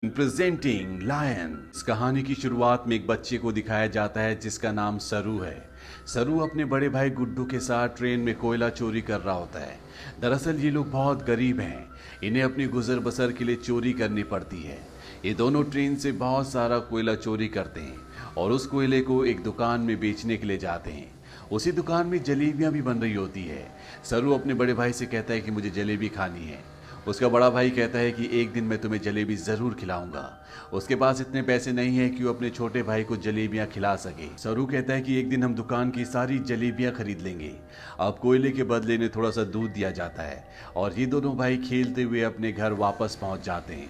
Presenting lion. इस कहानी की शुरुआत में एक बच्चे को दिखाया जाता है जिसका नाम सरू है। सरू अपने बड़े भाई गुड्डू के साथ ट्रेन में कोयला चोरी कर रहा होता है। दरअसल ये लोग बहुत गरीब हैं, इन्हें अपनी गुजर बसर के लिए चोरी करनी पड़ती है। ये दोनों ट्रेन से बहुत सारा कोयला चोरी करते हैं और उस कोयले को एक दुकान में बेचने के लिए जाते हैं। उसी दुकान में जलेबियां भी बन रही होती है। सरू अपने बड़े भाई से कहता है कि मुझे जलेबी खानी है। उसका बड़ा भाई कहता है कि एक दिन मैं तुम्हें जलेबी जरूर खिलाऊंगा। उसके पास इतने पैसे नहीं है कि वो अपने छोटे भाई को जलेबियां खिला सके। सरू कहता है कि एक दिन हम दुकान की सारी जलेबियां खरीद लेंगे। अब कोयले के बदले इन्हें थोड़ा सा दूध दिया जाता है और ये दोनों भाई खेलते हुए अपने घर वापस पहुंच जाते हैं,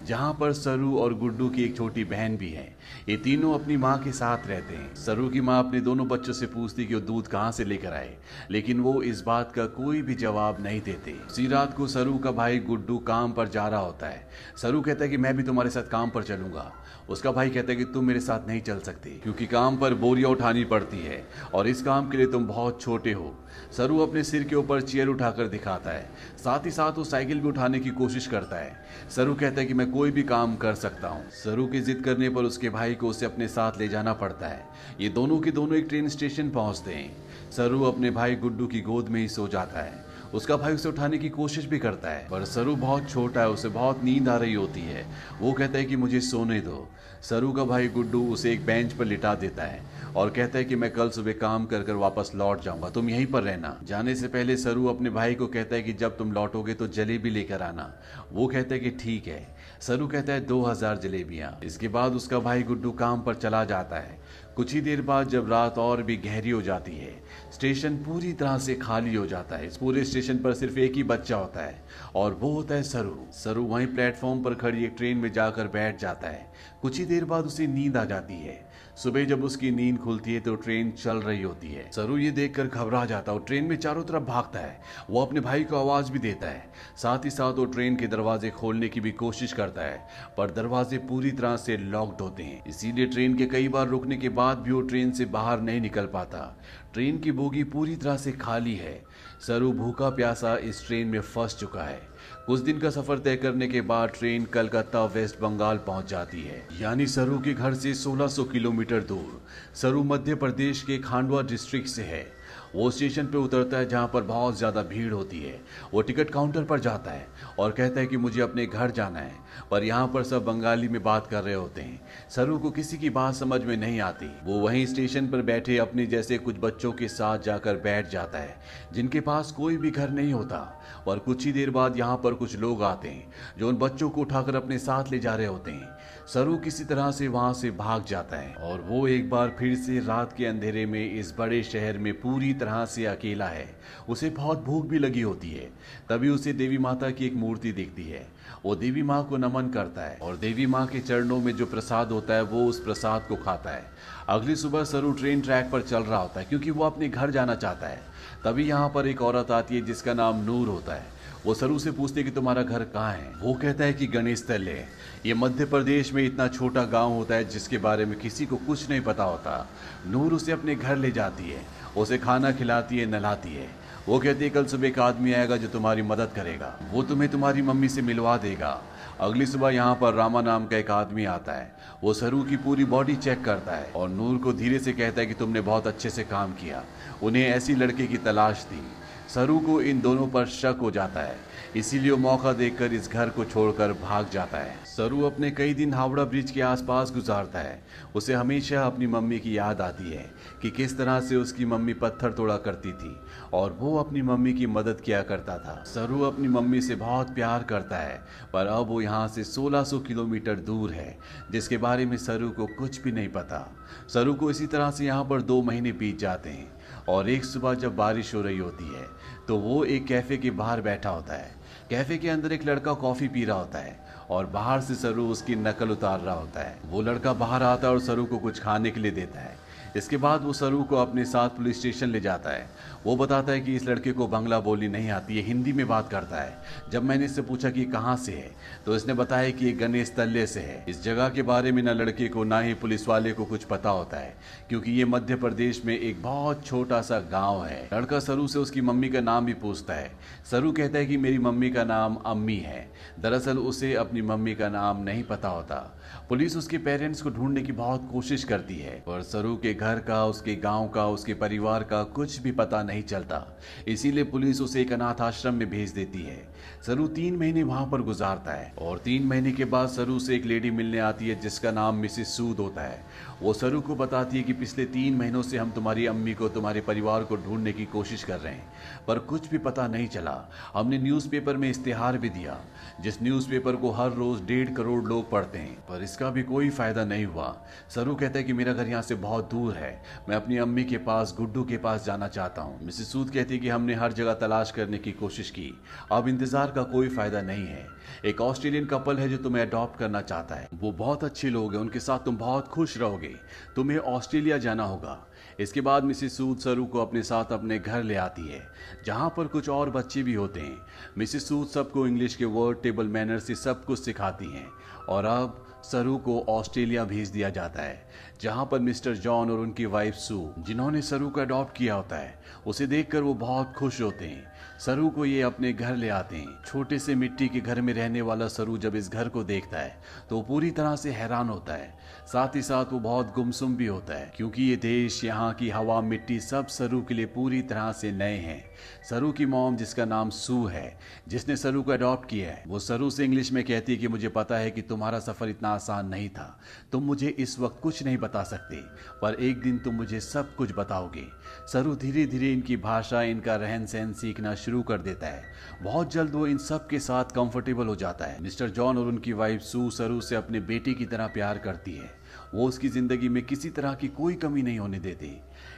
जहां पर सरू और गुड्डू की एक छोटी बहन भी है। ये तीनों अपनी माँ के साथ रहते हैं। सरू की माँ अपने दोनों बच्चों से पूछती कि वो दूध कहाँ से लेकर आए, लेकिन वो इस बात का कोई भी जवाब नहीं देते। उसी रात को सरू का भाई गुड्डू काम पर जा रहा होता है। सरू कहता है कि मैं भी तुम्हारे साथ काम पर चलूंगा। उसका भाई कहता है कि तुम मेरे साथ नहीं चल सकते क्योंकि काम पर बोरियां उठानी पड़ती है और इस काम के लिए तुम बहुत छोटे हो। सरू अपने सिर के ऊपर चेयर उठाकर दिखाता है, साथ ही साथ वो साइकिल भी उठाने की कोशिश करता है। सरू कहता है कि मैं कोई भी काम कर सकता हूँ। सरू की जिद करने पर उसके भाई को उसे अपने साथ ले जाना पड़ता है। ये दोनों के दोनों एक ट्रेन स्टेशन पहुंचते हैं। सरू अपने भाई गुड्डू की गोद में ही सो जाता है। उसका भाई उसे उठाने की कोशिश भी करता है पर सरू बहुत छोटा है, उसे बहुत नींद आ रही होती है। वो कहता है कि मुझे सोने दो। सरू का भाई गुड्डू उसे एक बेंच पर लिटा देता है और कहता है कि मैं कल सुबह काम कर कर वापस लौट जाऊंगा, तुम यहीं पर रहना। जाने से पहले सरू अपने भाई को कहता है कि जब तुम लौटोगे तो जलेबी लेकर आना। वो कहता है कि ठीक है। सरू कहता है 2000 जलेबियां। इसके बाद उसका भाई गुड्डू काम पर चला जाता है। कुछ ही देर बाद जब रात और भी गहरी हो जाती है, स्टेशन पूरी तरह से खाली हो जाता है। इस पूरे स्टेशन पर सिर्फ एक ही बच्चा होता है और वो होता है सरू। सरू वहीं प्लेटफॉर्म पर खड़ी एक ट्रेन में जाकर बैठ जाता है। कुछ ही देर बाद उसे नींद आ जाती है। सुबह जब उसकी नींद खुलती है तो ट्रेन चल रही होती है। सरू ये देखकर घबरा जाता है और ट्रेन में चारों तरफ भागता है। वो अपने भाई को आवाज भी देता है, साथ ही साथ वो ट्रेन के दरवाजे खोलने की भी कोशिश करता है पर दरवाजे पूरी तरह से लॉक्ड होते हैं। इसीलिए ट्रेन के कई बार रुकने के बाद भी वो ट्रेन से बाहर नहीं निकल पाता। ट्रेन की बोगी पूरी तरह से खाली है। सरू भूखा प्यासा इस ट्रेन में फंस चुका है। कुछ दिन का सफर तय करने के बाद ट्रेन कलकत्ता वेस्ट बंगाल पहुंच जाती है, यानी सरू के घर से 1600 किलोमीटर दूर। सरू मध्य प्रदेश के खांडवा डिस्ट्रिक्ट से है। वो स्टेशन पे उतरता है जहाँ पर बहुत ज़्यादा भीड़ होती है। वो टिकट काउंटर पर जाता है और कहता है कि मुझे अपने घर जाना है, पर यहाँ पर सब बंगाली में बात कर रहे होते हैं। सरू को किसी की बात समझ में नहीं आती। वो वहीं स्टेशन पर बैठे अपने जैसे कुछ बच्चों के साथ जाकर बैठ जाता है जिनके पास कोई भी घर नहीं होता। और कुछ ही देर बाद यहाँ पर कुछ लोग आते हैं जो उन बच्चों को उठाकर अपने साथ ले जा रहे होते हैं। सरू किसी तरह से वहां से भाग जाता है और वो एक बार फिर से रात के अंधेरे में इस बड़े शहर में पूरी तरह से अकेला है। उसे बहुत भूख भी लगी होती है। तभी उसे देवी माता की एक मूर्ति दिखती है। वो देवी माँ को नमन करता है और देवी माँ के चरणों में जो प्रसाद होता है वो उस प्रसाद को खाता है। अगली सुबह सरू ट्रेन ट्रैक पर चल रहा होता है क्योंकि वो अपने घर जाना चाहता है। तभी यहाँ पर एक औरत आती है जिसका नाम नूर होता है। वो सरू से पूछते कि तुम्हारा घर कहाँ है। वो कहता है कि गणेश तले है। ये मध्य प्रदेश में इतना छोटा गांव होता है जिसके बारे में किसी को कुछ नहीं पता होता। नूर उसे अपने घर ले जाती है, उसे खाना खिलाती है, नहलाती है। वो कहती है कल सुबह एक आदमी आएगा जो तुम्हारी मदद करेगा, वो तुम्हें तुम्हारी मम्मी से मिलवा देगा। अगली सुबह यहाँ पर रामा नाम का एक आदमी आता है। वो सरू की पूरी बॉडी चेक करता है और नूर को धीरे से कहता है कि तुमने बहुत अच्छे से काम किया। उन्हें ऐसी लड़के की तलाश थी। सरू को इन दोनों पर शक हो जाता है, इसीलिए वो मौका देखकर इस घर को छोड़कर भाग जाता है। सरू अपने कई दिन हावड़ा ब्रिज के आसपास गुजारता है। उसे हमेशा अपनी मम्मी की याद आती है कि किस तरह से उसकी मम्मी पत्थर तोड़ा करती थी और वो अपनी मम्मी की मदद किया करता था। सरू अपनी मम्मी से बहुत प्यार करता है पर अब वो यहाँ से 1600 किलोमीटर दूर है जिसके बारे में सरू को कुछ भी नहीं पता। सरू को इसी तरह से यहाँ पर 2 महीने बीत जाते हैं और एक सुबह जब बारिश हो रही होती है तो वो एक कैफे के बाहर बैठा होता है। कैफे के अंदर एक लड़का कॉफी पी रहा होता है और बाहर से सरू उसकी नकल उतार रहा होता है। वो लड़का बाहर आता है और सरू को कुछ खाने के लिए देता है। इसके बाद वो सरू को अपने साथ पुलिस स्टेशन ले जाता है। वो बताता है कि इस लड़के को बांग्ला बोलनी नहीं आती है, हिंदी में बात करता है। जब मैंने इससे पूछा कि कहाँ से है तो इसने बताया कि ये गणेश तल्ले से है। इस जगह के बारे में ना लड़के को ना ही पुलिस वाले को कुछ पता होता है, क्योंकि ये मध्य प्रदेश में एक बहुत छोटा सा गांव है। लड़का सरू से उसकी मम्मी का नाम भी पूछता है। सरू कहता है कि मेरी मम्मी का नाम अम्मी है। दरअसल उसे अपनी मम्मी का नाम नहीं पता होता। पुलिस उसके पेरेंट्स को ढूंढने की बहुत कोशिश करती है, पर सरू के घर का, उसके गांव का, उसके परिवार का कुछ भी पता नहीं चलता। इसीलिए पुलिस उसे एक अनाथ आश्रम में भेज देती है। सरू 3 महीने वहां पर गुजारता है और 3 महीने के बाद सरू से एक लेडी मिलने आती है जिसका नाम मिसेस सूद होता है। वो सरू को बताती है कि पिछले 3 महीनों से हम तुम्हारी अम्मी को, तुम्हारे परिवार को ढूंढने की कोशिश कर रहे हैं, पर कुछ भी पता नहीं चला। हमने न्यूज़पेपर में इश्तिहार भी दिया, जिस न्यूज़पेपर को हर रोज 1.5 करोड़ लोग पढ़ते हैं, पर इसका भी कोई फायदा नहीं हुआ। सरू कहता है कि मेरा घर यहाँ से बहुत दूर है, मैं अपनी अम्मी के पास, गुड्डू के पास जाना चाहता हूँ। मिसेस सूद कहती है कि हमने हर जगह तलाश करने की कोशिश की, अब इंतजार का कोई फायदा नहीं है। एक ऑस्ट्रेलियन कपल है जो तुम्हें अडॉप्ट करना चाहता है, वो बहुत अच्छे लोग हैं, उनके साथ तुम बहुत खुश रहोगे, तुम्हें ऑस्ट्रेलिया जाना होगा। इसके बाद मिसेस सूद सरू को अपने साथ अपने घर ले आती है, जहां पर कुछ और बच्चे भी होते हैं। मिसेस सूद सबको इंग्लिश के वर्ड, टेबल मैनर से सब कुछ सिखाती हैं और अब सरू को ऑस्ट्रेलिया भेज दिया जाता है, जहां पर मिस्टर जॉन और उनकी वाइफ सू, जिन्होंने सरू को अडॉप्ट किया होता है, उसे देखकर वो बहुत खुश होते हैं। सरू को ये अपने घर ले आते हैं। छोटे से मिट्टी के घर में रहने वाला सरू जब इस घर को देखता है तो पूरी तरह से हैरान होता है। साथ ही साथ वो बहुत गुमसुम भी होता है, क्योंकि ये देश, यहाँ की हवा, मिट्टी सब सरू के लिए पूरी तरह से नए हैं। सरू की मॉम, जिसका नाम सू है, जिसने सरू को अडॉप्ट किया है, वो सरू से इंग्लिश में कहती है कि मुझे पता है कि तुम्हारा सफर इतना आसान नहीं था, तुम मुझे इस वक्त कुछ नहीं बता सकते, पर एक दिन तुम मुझे सब कुछ बताओगे। सरू धीरे धीरे इनकी भाषा, इनका रहन सहन सीखना शुरू कर देता है। बहुत जल्द वो इन सब के साथ कंफर्टेबल हो जाता है। मिस्टर जॉन और उनकी वाइफ सू सरू से अपने बेटे की तरह प्यार करती है। वो उसकी जिंदगी में किसी तरह की कोई कमी नहीं होने देते।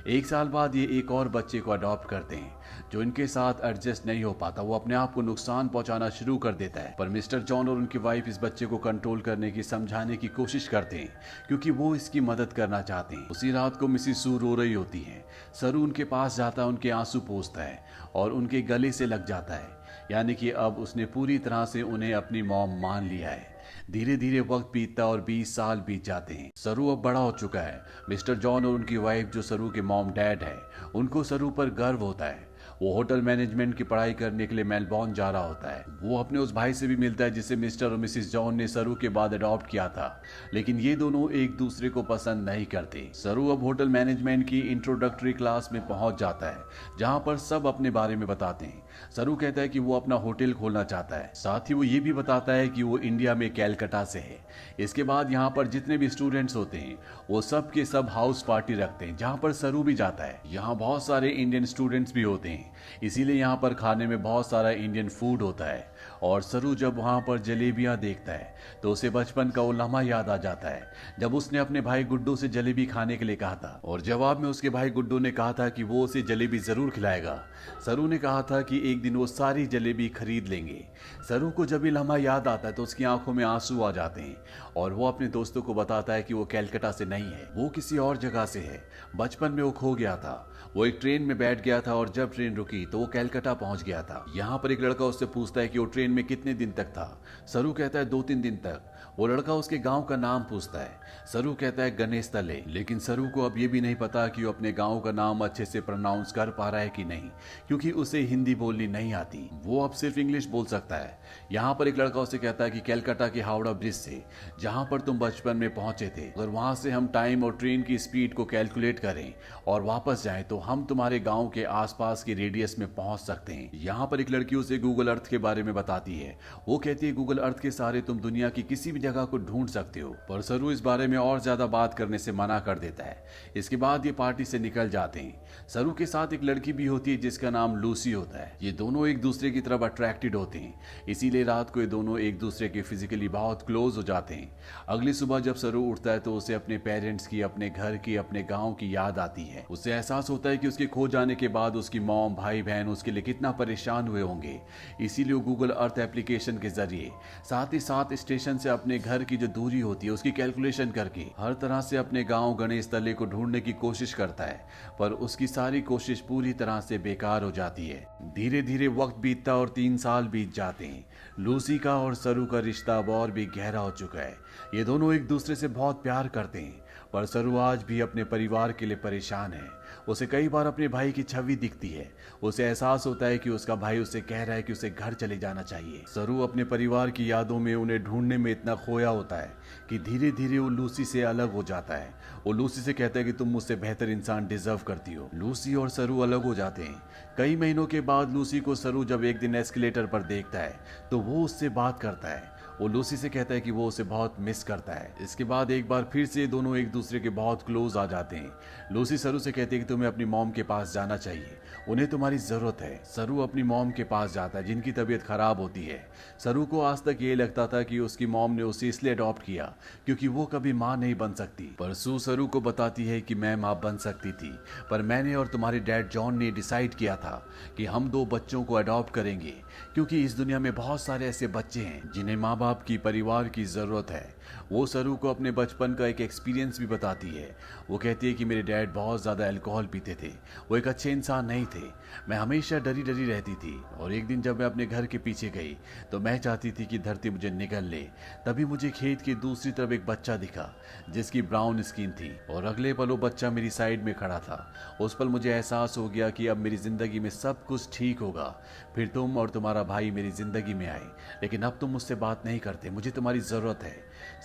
1 साल बाद ये एक और बच्चे को अडॉप्ट करते हैं, जो इनके साथ एडजस्ट नहीं हो पाता। वो अपने आप को नुकसान पहुंचाना शुरू कर देता है, पर मिस्टर जॉन और उनकी वाइफ इस बच्चे को कंट्रोल करने की, समझाने की कोशिश करते हैं, क्योंकि वो इसकी मदद करना चाहते हैं। उसी रात को मिसेस सू रो रही होती है। सरू उनके पास जाता है, उनके आंसू पोंछता है और उनके गले से लग जाता है, यानी कि अब उसने पूरी तरह से उन्हें अपनी मॉम मान लिया है। धीरे धीरे वक्त बीतता और 20 साल बीत जाते हैं। सरू अब बड़ा हो चुका है। मिस्टर जॉन और उनकी वाइफ, जो सरू के मॉम डैड है, उनको सरू पर गर्व होता है। वो होटल मैनेजमेंट की पढ़ाई करने के लिए मेलबॉर्न जा रहा होता है। वो अपने उस भाई से भी मिलता है जिसे मिस्टर और मिसेस जॉन ने सरू के बाद अडॉप्ट किया था, लेकिन ये दोनों एक दूसरे को पसंद नहीं करते। सरू अब होटल मैनेजमेंट की इंट्रोडक्टरी क्लास में पहुंच जाता है, जहां पर सब अपने बारे में बताते हैं। सरू कहता है कि वो अपना होटल खोलना चाहता है, साथ ही वो ये भी बताता है कि वो इंडिया में कैलकाटा से है। इसके बाद यहाँ पर जितने भी स्टूडेंट्स होते हैं वो सब के सब हाउस पार्टी रखते हैं, जहाँ पर सरू भी जाता है। यहाँ बहुत सारे इंडियन स्टूडेंट्स भी होते हैं, इसीलिए यहाँ पर खाने में बहुत सारा इंडियन फूड होता है। और सरू जब वहाँ पर जलेबियाँ देखता है तो उसे बचपन का वो लम्हा याद आ जाता है, जब उसने अपने भाई गुड्डू से जलेबी खाने के लिए कहा था और जवाब में उसके भाई गुड्डू ने कहा था कि वो उसे जलेबी जरूर खिलाएगा। सरू ने कहा था कि एक दिन वो सारी जलेबी खरीद लेंगे। सरू को जब ये लम्हा याद आता है तो उसकी आंखों में आंसू आ जाते हैं और वो अपने दोस्तों को बताता है कि वो कैलकाटा से नहीं है, वो किसी और जगह से है। बचपन में वो खो गया था, वो एक ट्रेन में बैठ गया था और जब ट्रेन रुकी तो वो कैलकाटा पहुंच गया था। यहाँ पर एक लड़का उससे पूछता है कि वो ट्रेन में कितने दिन तक था। सरू कहता है 2-3 दिन तक। वो लड़का उसके गांव का नाम पूछता है। सरू कहता है गणेश तले, लेकिन सरू को अब ये भी नहीं पता कि वो अपने गांव का नाम अच्छे से प्रोनाउंस कर पा रहा है कि नहीं, क्योंकि उसे हिंदी बोलनी नहीं आती, वो अब सिर्फ इंग्लिश बोल सकता है। यहाँ पर एक लड़का उसे कहता है कि कैलकाटा के हावड़ा ब्रिज से, जहाँ पर तुम बचपन में पहुंचे थे, अगर वहां से हम टाइम और ट्रेन की स्पीड को कैलकुलेट करें और वापस जाएं तो हम तुम्हारे गांव के आसपास के रेडियस में पहुंच सकते हैं। यहाँ पर एक लड़की उसे गूगल अर्थ के बारे में बताती है। वो कहती है गूगल अर्थ के सहारे तुम दुनिया की किसी भी जगह को ढूंढ सकते हो, पर सरू इस बारे में और ज्यादा बात करने से मना कर देता है। इसके बाद ये पार्टी से निकल जाते हैं। सरू के साथ एक लड़की भी होती है जिसका नाम लूसी होता है। ये दोनों एक दूसरे की तरफ अट्रैक्टेड होते हैं, इसीलिए रात को ये दोनों एक दूसरे के फिजिकली बहुत क्लोज हो जाते हैं। अगली सुबह जब सरू उठता है तो उसे अपने पेरेंट्स की, अपने घर की, अपने गांव की याद आती है। उसे एहसास होता है कि उसके खो जाने के बाद उसकी मॉम, भाई बहन उसके लिए कितना परेशान हुए होंगे। इसीलिए वो गूगल अर्थ एप्लीकेशन के जरिए साथ ही साथ स्टेशन से अपने घर की जो दूरी होती है उसकी कैलकुलेशन करके हर तरह से अपने गांव गणेश तले को ढूंढने की कोशिश करता है, पर उसकी सारी कोशिश पूरी तरह से बेकार हो जाती है। धीरे धीरे वक्त बीतता और 3 साल बीत जाते हैं। लूसी का और सरू का रिश्ता अब और भी गहरा हो चुका है। ये दोनों एक दूसरे से बहुत प्यार करते हैं, पर सरू आज भी अपने परिवार के लिए परेशान है। उसे कई बार अपने भाई की छवि दिखती है। उसे एहसास होता है कि उसका भाई उसे कह रहा है कि उसे घर चले जाना चाहिए। सरू अपने परिवार की यादों में उन्हें ढूंढने में इतना खोया होता है कि धीरे धीरे वो लूसी से अलग हो जाता है। वो लूसी से कहता है कि तुम मुझसे बेहतर इंसान डिजर्व करती हो। लूसी और सरू अलग हो जाते हैं। कई महीनों के बाद लूसी को सरू जब एक दिन एस्केलेटर पर देखता है तो वो उससे बात करता है। वो लूसी से कहता है कि वो उसे बहुत मिस करता है। इसके बाद एक बार फिर से दोनों एक दूसरे के बहुत क्लोज आ जाते हैं। लूसी सरू से कहती है कि तुम्हें अपनी मॉम के पास जाना चाहिए, उन्हें तुम्हारी जरूरत है। सरू अपनी मॉम के पास जाता है जिनकी तबीयत खराब होती है। सरू को आज तक ये लगता था कि उसकी मॉम ने उसे इसलिए अडॉप्ट किया क्योंकि वो कभी माँ नहीं बन सकती, पर सू सरू को बताती है कि मैं माँ बन सकती थी, पर मैंने और तुम्हारे डैड जॉन ने डिसाइड किया था कि हम 2 बच्चों को अडॉप्ट करेंगे, क्योंकि इस दुनिया में बहुत सारे ऐसे बच्चे हैं जिन्हें माँ बाप की, परिवार की जरूरत है। वो सरू को अपने बचपन का एक एक्सपीरियंस भी बताती है। वो कहती है कि मेरे डैड बहुत ज्यादा अल्कोहल पीते थे, वो एक अच्छे इंसान नहीं थे। मैं हमेशा डरी डरी रहती थी, और एक दिन जब मैं अपने घर के पीछे गई तो मैं चाहती थी कि धरती मुझे निगल ले। तभी मुझे खेत की दूसरी तरफ एक बच्चा दिखा जिसकी ब्राउन स्किन थी, और अगले पल वो बच्चा मेरी साइड में खड़ा था। उस पल मुझे एहसास हो गया कि अब मेरी जिंदगी में सब कुछ ठीक होगा। फिर तुम और तुम्हारा भाई मेरी जिंदगी में आए, लेकिन अब तुम मुझसे बात नहीं करते, मुझे तुम्हारी जरूरत है।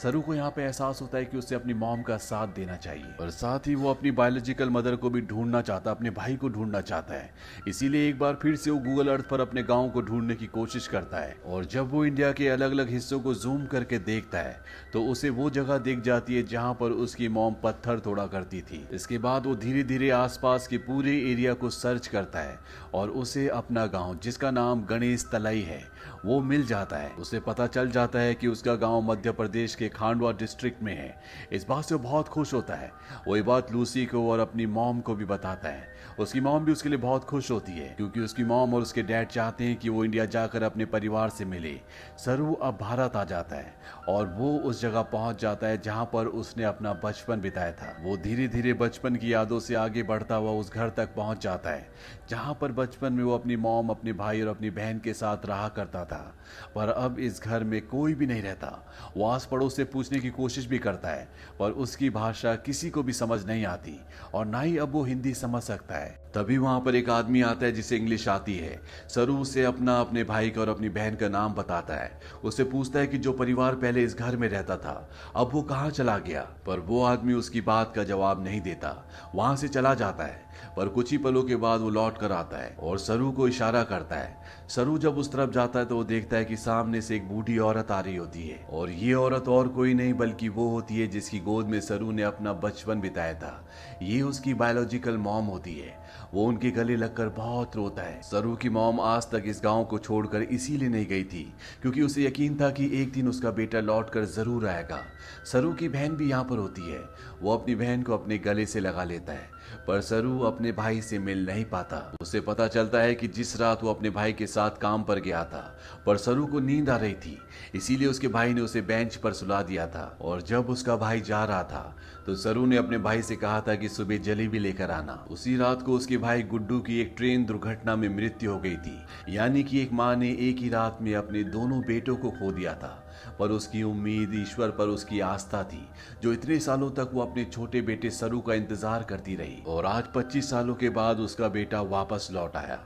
सरू को यहाँ पे एहसास होता है कि उसे अपनी मॉम का साथ देना चाहिए, और साथ ही वो अपनी बायोलॉजिकल मदर को भी ढूंढना चाहता, अपने भाई को ढूंढना चाहता है। इसीलिए एक बार फिर से वो गूगल अर्थ पर अपने गांव को ढूंढने की कोशिश करता है, और जब वो इंडिया के अलग अलग हिस्सों को जूम करके देखता है तो उसे वो जगह दिख जाती है जहाँ पर उसकी मॉम पत्थर तोड़ा करती थी। इसके बाद वो धीरे धीरे आसपास के पूरे एरिया को सर्च करता है और उसे अपना गाँव, जिसका नाम गणेश तलाई है, वो मिल जाता है। उसे पता चल जाता है कि उसका गांव मध्य प्रदेश के खांडवा डिस्ट्रिक्ट में है। इस बात से वो बहुत खुश होता है। वो ये बात लूसी को और अपनी मॉम को भी बताता है। उसकी मॉम भी उसके लिए बहुत खुश होती है, क्योंकि उसकी मॉम और उसके डैड चाहते हैं कि वो इंडिया जाकर अपने परिवार से मिले। सरू अब भारत आ जाता है और वो उस जगह पहुंच जाता है जहां पर उसने अपना बचपन बिताया था। वो धीरे धीरे बचपन की यादों से आगे बढ़ता हुआ उस घर तक पहुंच जाता है जहां पर बचपन में वो अपनी मॉम, अपने भाई और अपनी बहन के साथ रहा करता था। पर अब इस घर में कोई भी नहीं रहता। वो आस पड़ोस से पूछने की कोशिश भी करता है, पर उसकी भाषा किसी को भी समझ नहीं आती, और ना ही अब वो हिंदी समझ सकता है। तभी वहां पर एक आदमी आता है जिसे इंग्लिश आती है। सरू उसे अपने भाई का और अपनी बहन का नाम बताता है। उससे पूछता है कि जो परिवार पहले इस घर में रहता था अब वो कहाँ चला गया, पर वो आदमी उसकी बात का जवाब नहीं देता, वहां से चला जाता है। पर कुछ ही पलों के बाद वो लौट कर आता है और सरू को इशारा करता है। सरू जब उस तरफ जाता है तो वो देखता है कि सामने से एक बूढ़ी औरत आ रही होती है, और ये औरत और कोई नहीं बल्कि वो होती है जिसकी गोद में सरू ने अपना बचपन बिताया था। ये उसकी बायोलॉजिकल मॉम होती है। वो उनके गले लगकर बहुत रोता है। सरू की मॉम आज तक इस गांव को छोड़कर इसीलिए नहीं गई थी क्योंकि उसे यकीन था कि एक दिन उसका बेटा लौटकर जरूर आएगा। सरू की बहन भी यहाँ पर होती है। वो अपनी बहन को अपने गले से लगा लेता है, पर सरू अपने भाई से मिल नहीं पाता। उसे पता चलता है कि जिस रात वो अपने भाई के साथ काम पर गया था, पर सरू को नींद आ रही थी, इसीलिए उसके भाई ने उसे बेंच पर सुला दिया था। और जब उसका भाई जा रहा था तो सरू ने अपने भाई से कहा था कि सुबह जलेबी लेकर आना। उसी रात को उसके भाई गुड्डू की एक ट्रेन दुर्घटना में मृत्यु हो गई थी। यानी कि एक माँ ने एक ही रात में अपने दोनों बेटों को खो दिया था, पर उसकी उम्मीद, ईश्वर पर उसकी आस्था थी, जो इतने सालों तक वो अपने छोटे बेटे सरू का इंतजार करती रही। और आज 25 सालों के बाद उसका बेटा वापस लौट आया।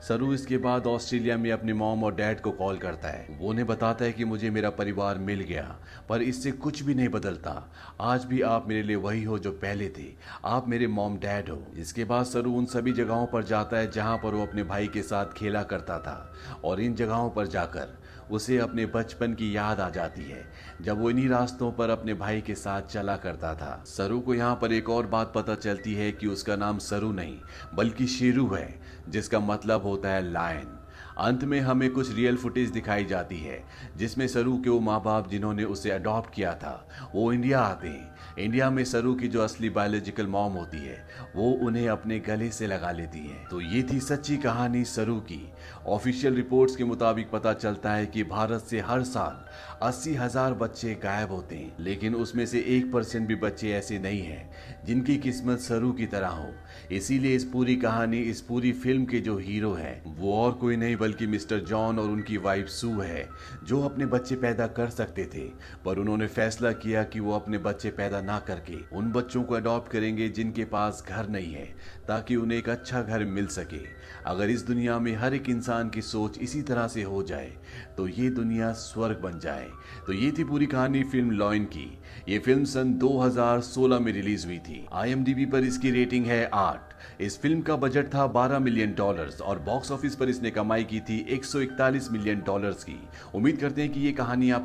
सरू इसके बाद ऑस्ट्रेलिया में अपने मॉम और डैड को कॉल करता है। वो उन्हें बताता है कि मुझे मेरा परिवार मिल गया, पर इससे कुछ भी नहीं बदलता। आज भी आप मेरे लिए वही हो जो पहले थे, आप मेरे मॉम डैड हो। इसके बाद सरू उन सभी जगहों पर जाता है जहां पर वो अपने भाई के साथ खेला करता था, और इन जगहों पर जाकर उसे अपने बचपन की याद आ जाती है जब वो इन्हीं रास्तों पर अपने भाई के साथ चला करता था। सरू को यहाँ पर एक और बात पता चलती है कि उसका नाम सरू नहीं बल्कि शेरू है, जिसका मतलब होता है लायन। अंत में हमें कुछ रियल फुटेज दिखाई जाती है जिसमें सरू के वो माँ बाप जिन्होंने उसे अडॉप्ट किया था वो इंडिया आते हैं। इंडिया में सरू की जो असली बायोलॉजिकल मॉम होती है वो उन्हें अपने गले से लगा लेती है। तो ये थी सच्ची कहानी सरू की। ऑफिशियल रिपोर्ट्स के मुताबिक पता चलता है कि भारत से हर साल 80,000 बच्चे गायब होते हैं, लेकिन उसमें से 1% भी बच्चे ऐसे नहीं हैं जिनकी किस्मत सरू की तरह हो। इसीलिए इस पूरी कहानी, इस पूरी फिल्म के जो हीरो हैं वो और कोई नहीं बल्कि मिस्टर जॉन और उनकी वाइफ सू है, जो अपने बच्चे पैदा कर सकते थे पर उन्होंने फैसला किया कि वो अपने बच्चे पैदा ना करके उन बच्चों को अडॉप्ट करेंगे जिनके पास घर नहीं है, ताकि उन्हें एक अच्छा घर मिल सके। अगर इस दुनिया में हर एक इंसान की सोच इसी तरह से हो जाए तो ये दुनिया स्वर्ग बन जाए। तो ये थी पूरी कहानी फिल्म लॉयन की। ये फिल्म सन 2016 में रिलीज हुई थी। IMDb पर इसकी रेटिंग है 8। इस फिल्म का बजट था $12 मिलियन और बॉक्स ऑफिस पर इसने कमाई की थी $141 मिलियन की। उम्मीद करते हैं कि ये कहानी आप